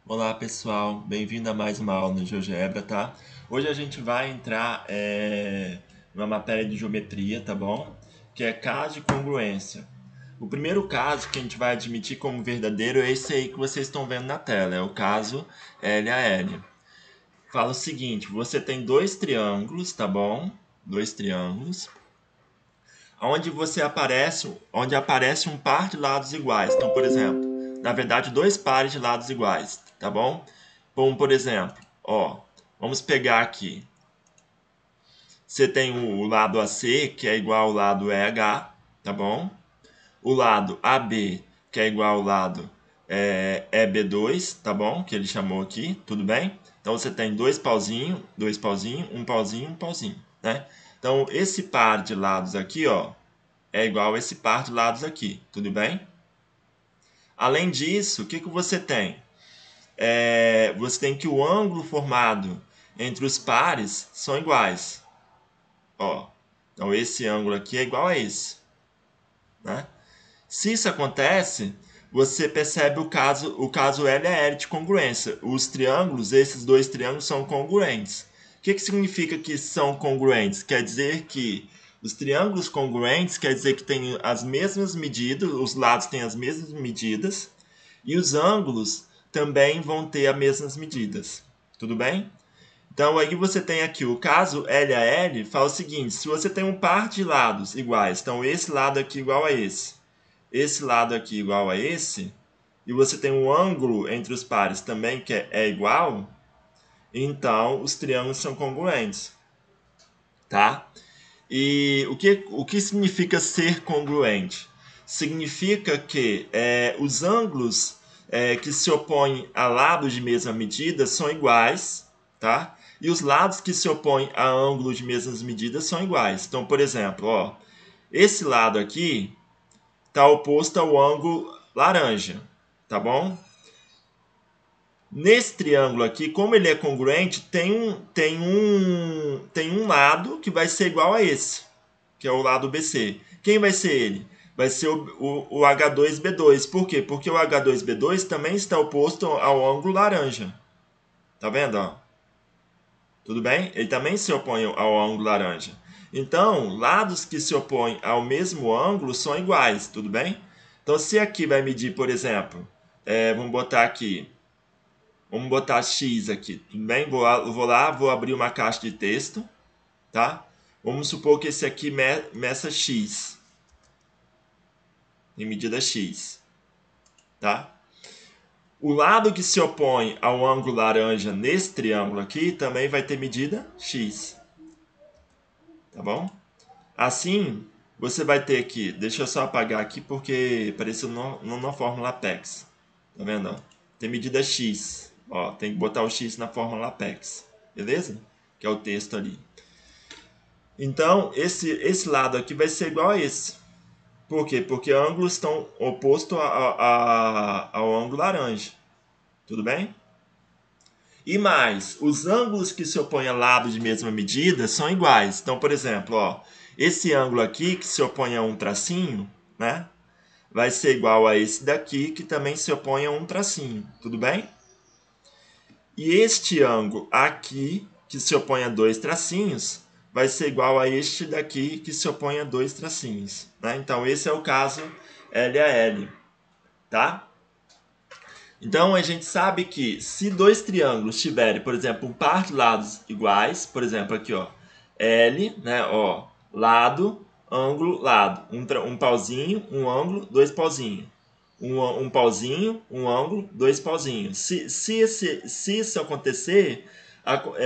Olá pessoal, bem-vindo a mais uma aula no GeoGebra, tá? Hoje a gente vai entrar numa matéria de geometria, tá bom? Que é caso de congruência. O primeiro caso que a gente vai admitir como verdadeiro é esse aí que vocês estão vendo na tela, é o caso LAL. Fala o seguinte, você tem dois triângulos, tá bom? Dois triângulos, onde aparece um par de lados iguais. Então, por exemplo, na verdade, dois pares de lados iguais, tá bom? Como, por exemplo, ó, vamos pegar aqui. Você tem o lado AC, que é igual ao lado EH, tá bom? O lado AB, que é igual ao lado EB2, tá bom? Que ele chamou aqui, tudo bem? Então, você tem dois pauzinhos, um pauzinho, né? Então, esse par de lados aqui, ó, é igual a esse par de lados aqui, tudo bem? Além disso, o que você tem? Você tem que o ângulo formado entre os pares são iguais. Ó, então, esse ângulo aqui é igual a esse. Né? Se isso acontece, você percebe o caso LL de congruência. Os triângulos, esses dois triângulos são congruentes. O que significa que são congruentes? Quer dizer que os triângulos congruentes quer dizer que têm as mesmas medidas, os lados têm as mesmas medidas, e os ângulos também vão ter as mesmas medidas. Tudo bem? Então, aí você tem aqui o caso LAL, fala o seguinte, se você tem um par de lados iguais, então esse lado aqui igual a esse lado aqui igual a esse, e você tem um ângulo entre os pares também que é igual, então os triângulos são congruentes, tá? E o que significa ser congruente? Significa que os ângulos que se opõem a lados de mesma medida são iguais, tá? E os lados que se opõem a ângulos de mesmas medidas são iguais. Então, por exemplo, ó, esse lado aqui está oposto ao ângulo laranja, tá bom? Nesse triângulo aqui, como ele é congruente, tem um lado que vai ser igual a esse, que é o lado BC. Quem vai ser ele? Vai ser o H2B2. Por quê? Porque o H2B2 também está oposto ao ângulo laranja. Tá vendo? Ó? Tudo bem? Ele também se opõe ao ângulo laranja. Então, lados que se opõem ao mesmo ângulo são iguais, tudo bem? Então, se aqui vai medir, por exemplo, vamos botar aqui, vamos botar x aqui, tudo bem? Vou abrir uma caixa de texto, tá? Vamos supor que esse aqui meça x, em medida x, tá? O lado que se opõe ao ângulo laranja nesse triângulo aqui também vai ter medida x, tá bom? Assim, você vai ter aqui, deixa eu só apagar aqui porque apareceu na fórmula Apex. Tá vendo? Ó? Tem medida x. Ó, tem que botar o x na fórmula Apex. Beleza? Que é o texto ali. Então, esse lado aqui vai ser igual a esse. Por quê? Porque ângulos estão opostos ao ângulo laranja. Tudo bem? E mais, os ângulos que se opõem a lados de mesma medida são iguais. Então, por exemplo, ó, esse ângulo aqui que se opõe a um tracinho, né, vai ser igual a esse daqui que também se opõe a um tracinho. Tudo bem? E este ângulo aqui que se opõe a dois tracinhos vai ser igual a este daqui que se opõe a dois tracinhos. Né? Então, esse é o caso LAL. Tá? Então, a gente sabe que se dois triângulos tiverem, por exemplo, um par de lados iguais, por exemplo, aqui, ó, L, né, ó, lado, ângulo, lado. Um pauzinho, um ângulo, dois pauzinhos. Um pauzinho, um ângulo, dois pauzinhos. Se isso acontecer,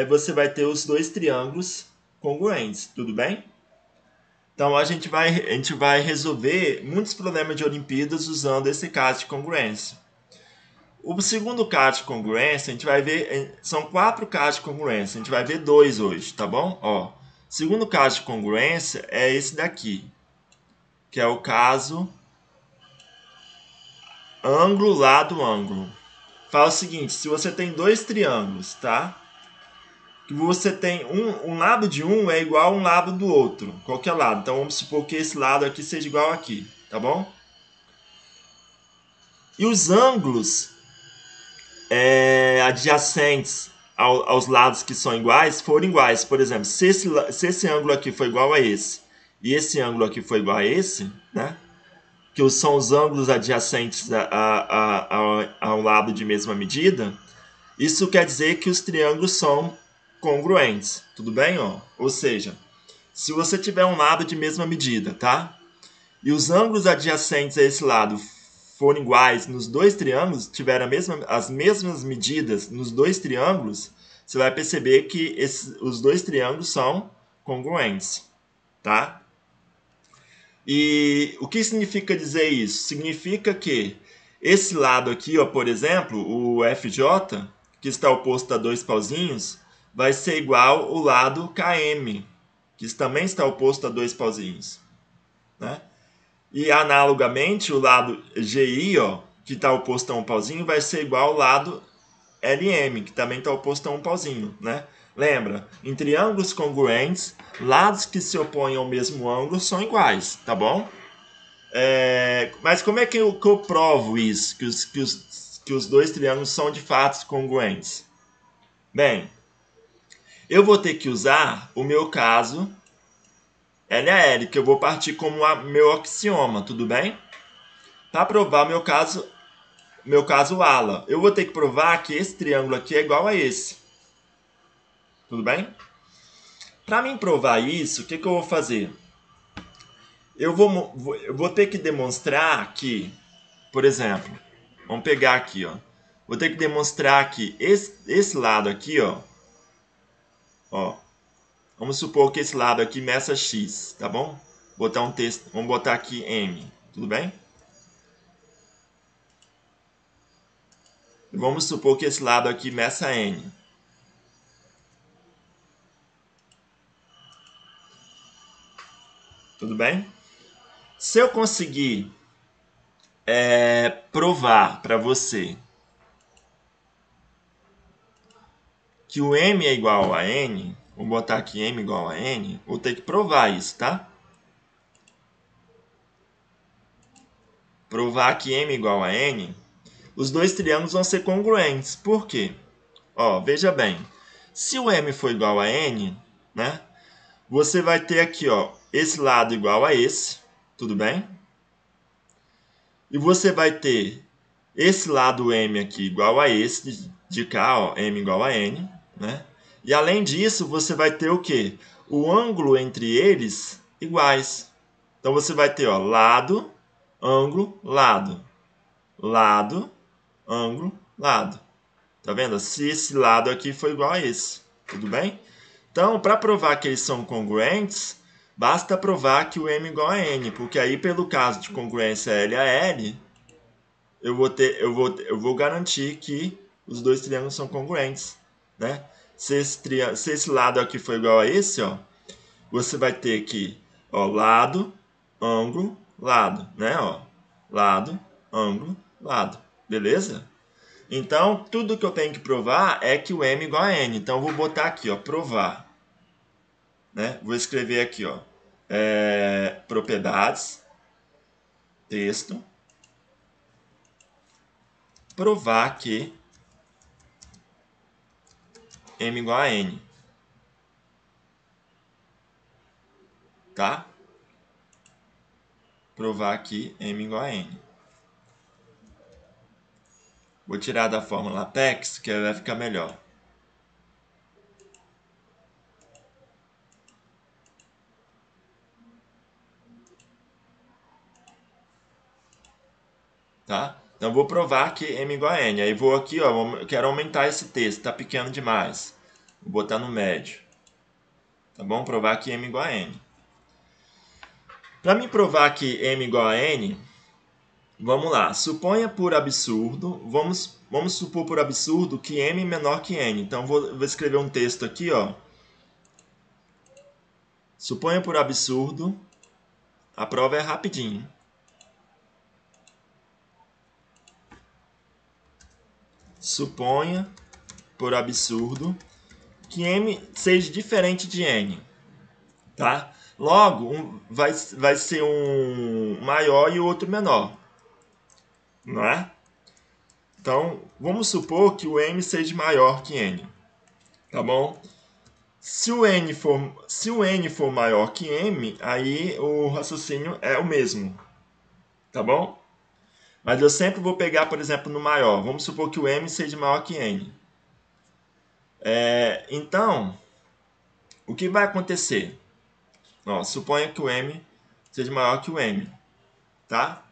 você vai ter os dois triângulos congruentes, tudo bem? Então, a gente vai resolver muitos problemas de Olimpíadas usando esse caso de congruência. O segundo caso de congruência, a gente vai ver, são 4 casos de congruência, a gente vai ver 2 hoje, tá bom? Ó, o segundo caso de congruência é esse daqui, que é o caso ângulo, lado, ângulo. Fala o seguinte, se você tem dois triângulos, tá? Que você tem um lado de um é igual a um lado do outro, qualquer lado. Então vamos supor que esse lado aqui seja igual aqui, tá bom? E os ângulos adjacentes aos lados que são iguais forem iguais. Por exemplo, se esse ângulo aqui for igual a esse e esse ângulo aqui for igual a esse, né? Que são os ângulos adjacentes ao lado de mesma medida, isso quer dizer que os triângulos são congruentes, tudo bem? Ó? Ou seja, se você tiver um lado de mesma medida, tá? E os ângulos adjacentes a esse lado forem iguais nos dois triângulos, tiveram as mesmas medidas nos dois triângulos, você vai perceber que os dois triângulos são congruentes, tá? E o que significa dizer isso? Significa que esse lado aqui, ó, por exemplo, o FJ, que está oposto a dois pauzinhos, vai ser igual ao lado KM, que também está oposto a dois pauzinhos, né? E analogamente, o lado GI, ó, que está oposto a um pauzinho, vai ser igual ao lado LM, que também está oposto a um pauzinho, né? Lembra, em triângulos congruentes, lados que se opõem ao mesmo ângulo são iguais, tá bom? Mas como é que eu provo isso, que os dois triângulos são de fato congruentes? Bem, eu vou ter que usar o meu caso LAL, que eu vou partir como meu axioma, tudo bem? Para provar meu caso ala, eu vou ter que provar que esse triângulo aqui é igual a esse. Tudo bem? Para mim provar isso, o que eu vou fazer? Eu vou ter que demonstrar que, por exemplo, vamos pegar aqui, ó. Vou ter que demonstrar que esse lado aqui, ó, vamos supor que esse lado aqui meça x, tá bom? Botar um texto, vamos botar aqui m, tudo bem? Vamos supor que esse lado aqui meça n. Tudo bem? Se eu conseguir provar para você que o m é igual a n, vou botar aqui m igual a n, vou ter que provar isso, tá? Provar que m igual a n, os dois triângulos vão ser congruentes. Por quê? Ó, veja bem, se o m for igual a n, né, você vai ter aqui, ó, esse lado igual a esse, tudo bem? E você vai ter esse lado m aqui igual a esse de cá, ó, m igual a n, né? E além disso, você vai ter o quê? O ângulo entre eles iguais. Então você vai ter, ó, lado, ângulo, lado. Lado, ângulo, lado. Tá vendo? Se esse lado aqui for igual a esse. Tudo bem? Então, para provar que eles são congruentes, basta provar que o m é igual a n, porque aí, pelo caso de congruência L a L, eu vou garantir que os dois triângulos são congruentes, né? Se esse lado aqui for igual a esse, ó, você vai ter que, ó, lado, ângulo, lado, né? Ó, lado, ângulo, lado. Beleza? Então, tudo que eu tenho que provar é que o m é igual a n. Então, eu vou botar aqui, ó, provar. Né? Vou escrever aqui, ó, propriedades, texto, provar que m igual a n. Tá? Provar que m igual a n. Vou tirar da fórmula LaTeX, que vai ficar melhor. Tá? Então, vou provar que m igual a n. Aí, vou aqui, ó, eu quero aumentar esse texto, está pequeno demais. Vou botar no médio. Tá bom? Provar que m igual a n. Para me provar que m igual a n, vamos lá. Suponha por absurdo, vamos supor por absurdo que m é menor que n. Então, vou escrever um texto aqui, ó. Suponha por absurdo, a prova é rapidinho. Suponha por absurdo que m seja diferente de n, tá? Logo, vai ser um maior e o outro menor, não é? Então, vamos supor que o M seja maior que N, tá bom? Se o N for maior que M, aí o raciocínio é o mesmo, tá bom? Mas eu sempre vou pegar, por exemplo, no maior. Vamos supor que o M seja maior que N. Então, o que vai acontecer? Ó, suponha que o M seja maior que o M, tá?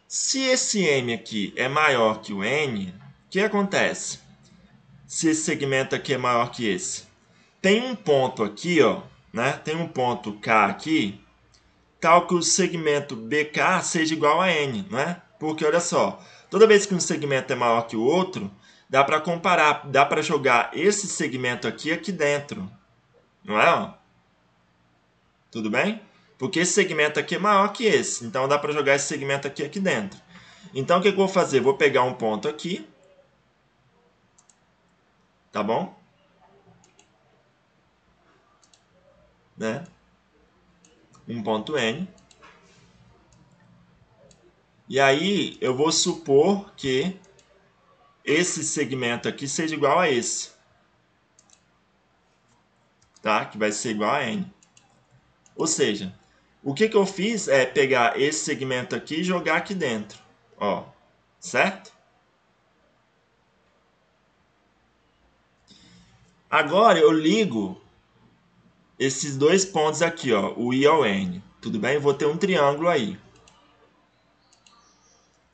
Se esse M aqui é maior que o N, o que acontece? Se esse segmento aqui é maior que esse. Tem um ponto aqui, ó, né? Tem um ponto K aqui, tal que o segmento BK seja igual a N, né? Porque olha só, toda vez que um segmento é maior que o outro, dá para comparar, dá para jogar esse segmento aqui dentro, não é? Ó? Tudo bem? Porque esse segmento aqui é maior que esse, então dá para jogar esse segmento aqui dentro. Então o que eu vou fazer? Vou pegar um ponto aqui, tá bom? Né? Um ponto N. E aí eu vou supor que esse segmento aqui seja igual a esse, tá? Que vai ser igual a N. Ou seja, o que eu fiz é pegar esse segmento aqui e jogar aqui dentro, ó, certo? Agora eu ligo esses dois pontos aqui, ó, o I ao N, tudo bem? Eu vou ter um triângulo aí,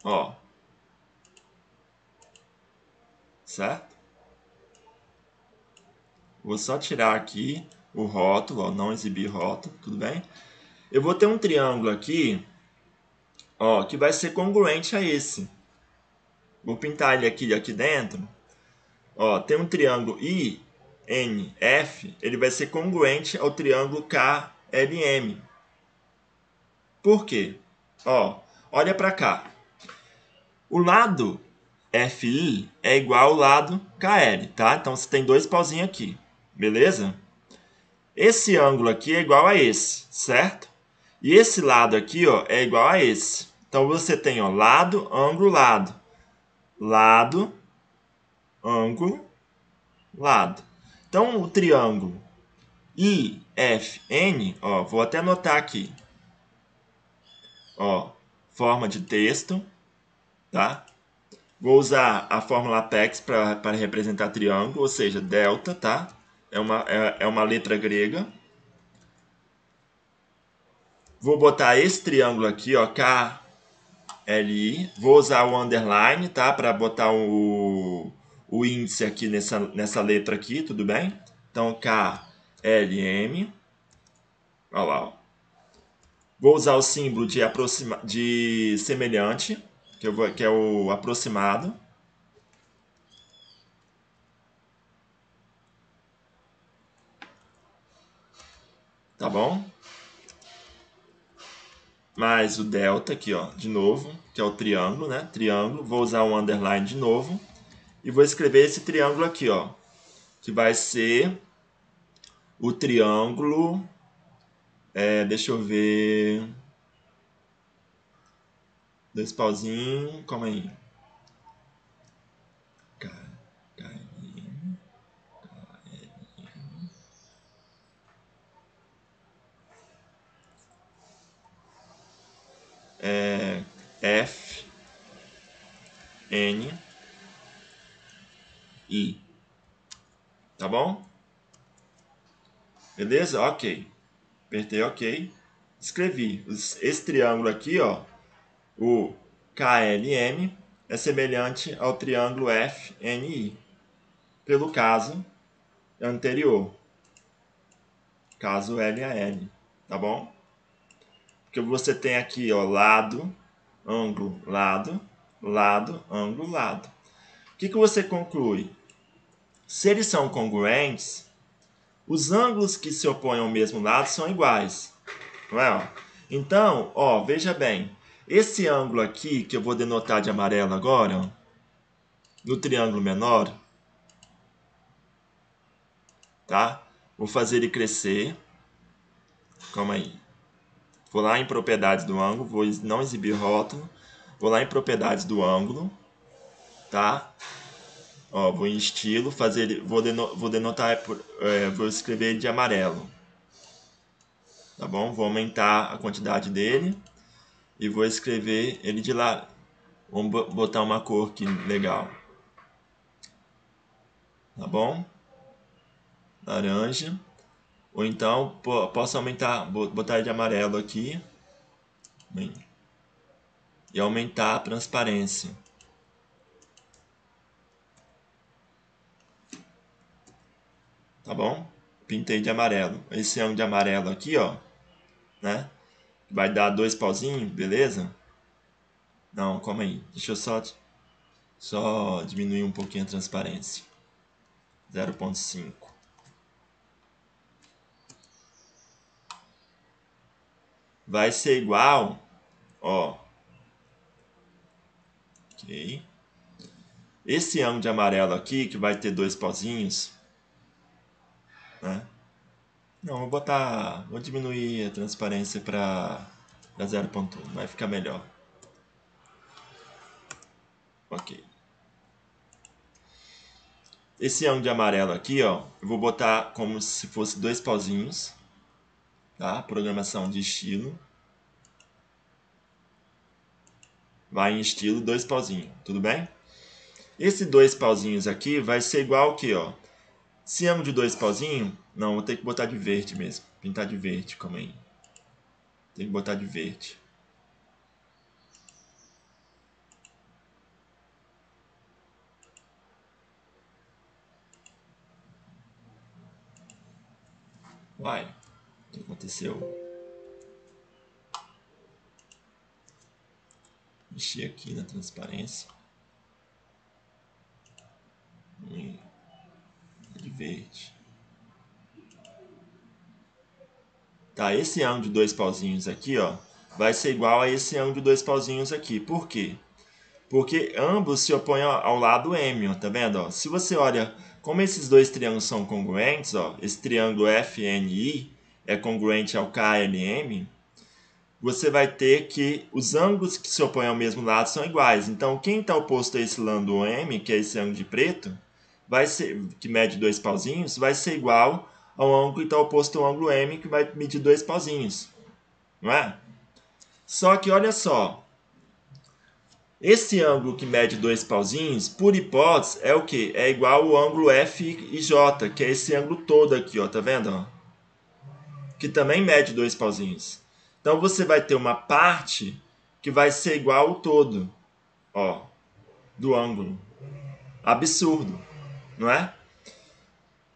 ó, certo? Vou só tirar aqui o rótulo, ó, não exibir rótulo, tudo bem? Eu vou ter um triângulo aqui, ó, que vai ser congruente a esse. Vou pintar ele aqui dentro. Ó, tem um triângulo INF, ele vai ser congruente ao triângulo KLM. Por quê? Ó, olha para cá. O lado FI é igual ao lado KL, tá? Então você tem dois pauzinhos aqui, beleza? Esse ângulo aqui é igual a esse, certo? E esse lado aqui, ó, é igual a esse. Então você tem, ó, lado, ângulo, lado. Lado, ângulo, lado. Então o triângulo IFN, ó, vou até anotar aqui. Ó, forma de texto, tá? Vou usar a fórmula Apex para representar triângulo, ou seja, delta, tá? É uma letra grega. Vou botar esse triângulo aqui, ó, KLI. Vou usar o underline, tá? Para botar o índice aqui nessa letra aqui, tudo bem? Então, KLM. Olha lá, ó. Vou usar o símbolo de semelhante, que é o aproximado. Tá bom? Mais o delta aqui, ó, de novo, que é o triângulo, né? Triângulo. Vou usar um underline de novo. E vou escrever esse triângulo aqui, ó. Que vai ser o triângulo... deixa eu ver... Dois pauzinhos, calma aí. F, N, I. Tá bom? Beleza? Ok. Apertei OK. Escrevi. Esse triângulo aqui, ó, o KLM, é semelhante ao triângulo FNI, pelo caso anterior. Caso LAL. Tá bom? Porque você tem aqui, ó, lado, ângulo, lado, lado, ângulo, lado. O que você conclui? Se eles são congruentes, os ângulos que se opõem ao mesmo lado são iguais. Não é? Ó? Então, ó, veja bem. Esse ângulo aqui, que eu vou denotar de amarelo agora, ó, no triângulo menor, tá? Vou fazer ele crescer. Calma aí. Vou lá em propriedades do ângulo, vou não exibir rótulo. Vou lá em propriedades do ângulo. tá? Ó, vou em estilo, fazer, vou denotar, vou escrever ele de amarelo, tá bom? Vou aumentar a quantidade dele e vou escrever ele de lá. Vamos botar uma cor aqui legal, tá bom? Laranja. Ou então posso aumentar, botar ele de amarelo aqui e aumentar a transparência. Tá bom? Pintei de amarelo. Esse é um de amarelo aqui, ó, né? Vai dar 2 pauzinhos, beleza? Não, calma aí. Deixa eu só diminuir um pouquinho a transparência. 0,5. Vai ser igual, ó. Ok. Esse ângulo de amarelo aqui, que vai ter 2 pauzinhos, né? Não, vou diminuir a transparência para 0,1, vai ficar melhor. Ok. Esse ângulo de amarelo aqui, ó, eu vou botar como se fosse 2 pauzinhos, tá? Programação de estilo. Vai em estilo 2 pauzinhos, tudo bem? Esse 2 pauzinhos aqui vai ser igual ao que, ó? Esse ângulo de 2 pauzinhos, não, vou ter que botar de verde mesmo. Pintar de verde, calma aí. Tem que botar de verde. Uai, o que aconteceu? Mexi aqui na transparência. De verde. Tá, esse ângulo de 2 pauzinhos aqui, ó, vai ser igual a esse ângulo de 2 pauzinhos aqui. Por quê? Porque ambos se opõem ao lado M, ó, tá vendo? Ó? Se você olha como esses dois triângulos são congruentes, ó, esse triângulo FNI é congruente ao KLM, você vai ter que os ângulos que se opõem ao mesmo lado são iguais. Então, quem está oposto a esse lado M, que é esse ângulo de preto, vai ser, que mede 2 pauzinhos, vai ser igual ao ângulo que está oposto ao ângulo M, que vai medir 2 pauzinhos. Não é? Só que olha só, esse ângulo que mede 2 pauzinhos, por hipótese, é o que? É igual ao ângulo FJ, que é esse ângulo todo aqui, ó, tá vendo? Que também mede 2 pauzinhos. Então você vai ter uma parte que vai ser igual ao todo, ó, do ângulo. Absurdo, não é?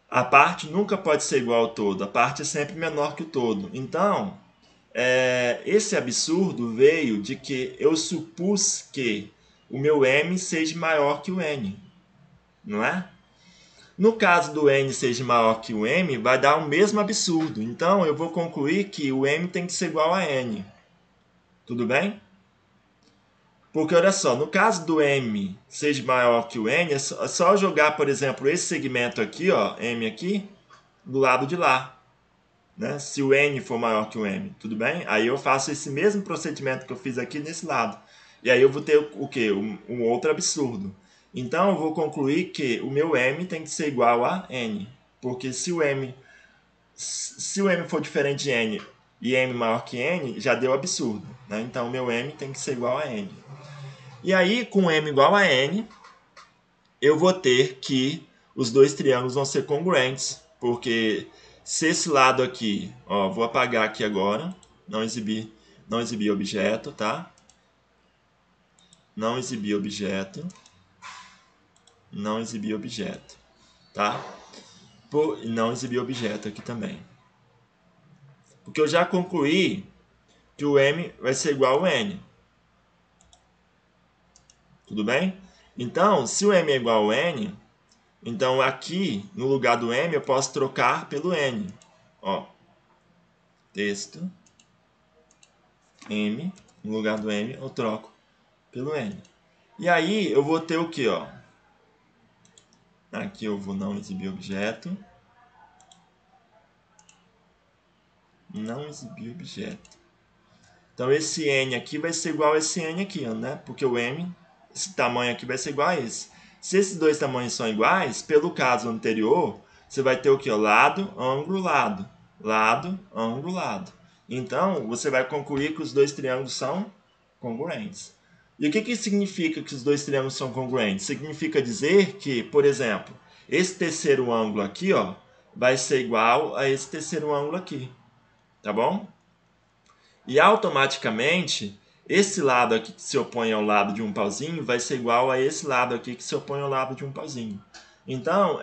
A parte nunca pode ser igual ao todo, a parte é sempre menor que o todo. Então, esse absurdo veio de que eu supus que o meu M seja maior que o N, não é? No caso do N seja maior que o M, vai dar o mesmo absurdo. Então, eu vou concluir que o M tem que ser igual a N. Tudo bem? Porque, olha só, no caso do M seja maior que o N, é só jogar, por exemplo, esse segmento aqui, ó, M aqui, do lado de lá. Né? Se o N for maior que o M, tudo bem? Aí eu faço esse mesmo procedimento que eu fiz aqui nesse lado. E aí eu vou ter o quê? Um outro absurdo. Então eu vou concluir que o meu M tem que ser igual a N. Porque se o M for diferente de N e M maior que N, já deu absurdo. Né? Então o meu M tem que ser igual a N. E aí, com M igual a N, eu vou ter que os dois triângulos vão ser congruentes. Porque se esse lado aqui, ó, vou apagar aqui agora, não exibir objeto, tá? Não exibir objeto, não exibir objeto, tá? Não exibir objeto aqui também. Porque eu já concluí que o M vai ser igual ao N. Tudo bem? Então, se o M é igual ao N, então aqui, no lugar do M, eu posso trocar pelo N. Ó, texto, M, no lugar do M, eu troco pelo N. E aí, eu vou ter o que, ó? Aqui eu vou não exibir objeto. Não exibir objeto. Então, esse N aqui vai ser igual a esse N aqui, né? Porque o M esse tamanho aqui vai ser igual a esse. Se esses dois tamanhos são iguais, pelo caso anterior, você vai ter o que? Lado, ângulo, lado. Lado, ângulo, lado. Então, você vai concluir que os dois triângulos são congruentes. E o que significa que os dois triângulos são congruentes? Significa dizer que, por exemplo, esse terceiro ângulo aqui, ó, vai ser igual a esse terceiro ângulo aqui. Tá bom? E automaticamente, esse lado aqui que se opõe ao lado de um pauzinho vai ser igual a esse lado aqui que se opõe ao lado de um pauzinho. Então,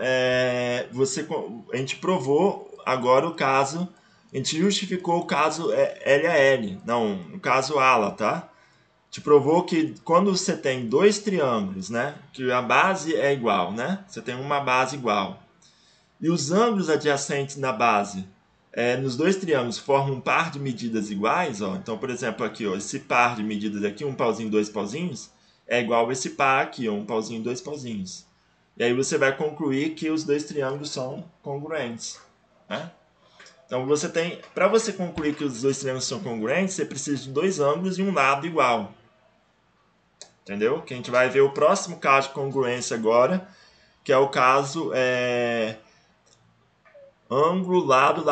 a gente provou agora o caso, a gente justificou o caso L a L, não, o caso ala, tá? A gente provou que quando você tem dois triângulos, né, que a base é igual, né? Você tem uma base igual. E os ângulos adjacentes na base nos dois triângulos formam um par de medidas iguais, ó. Então, por exemplo, aqui, ó, esse par de medidas aqui, um pauzinho, dois pauzinhos, é igual a esse par aqui, ó, um pauzinho, dois pauzinhos. E aí você vai concluir que os dois triângulos são congruentes, né? Então, para você concluir que os dois triângulos são congruentes, você precisa de dois ângulos e um lado igual. Entendeu? Que a gente vai ver o próximo caso de congruência agora, que é o caso ângulo, lado,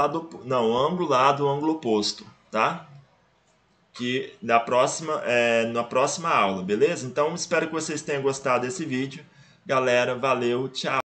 não, ângulo, lado, ângulo oposto, tá? Que na próxima aula, beleza? Então, espero que vocês tenham gostado desse vídeo. Galera, valeu, tchau!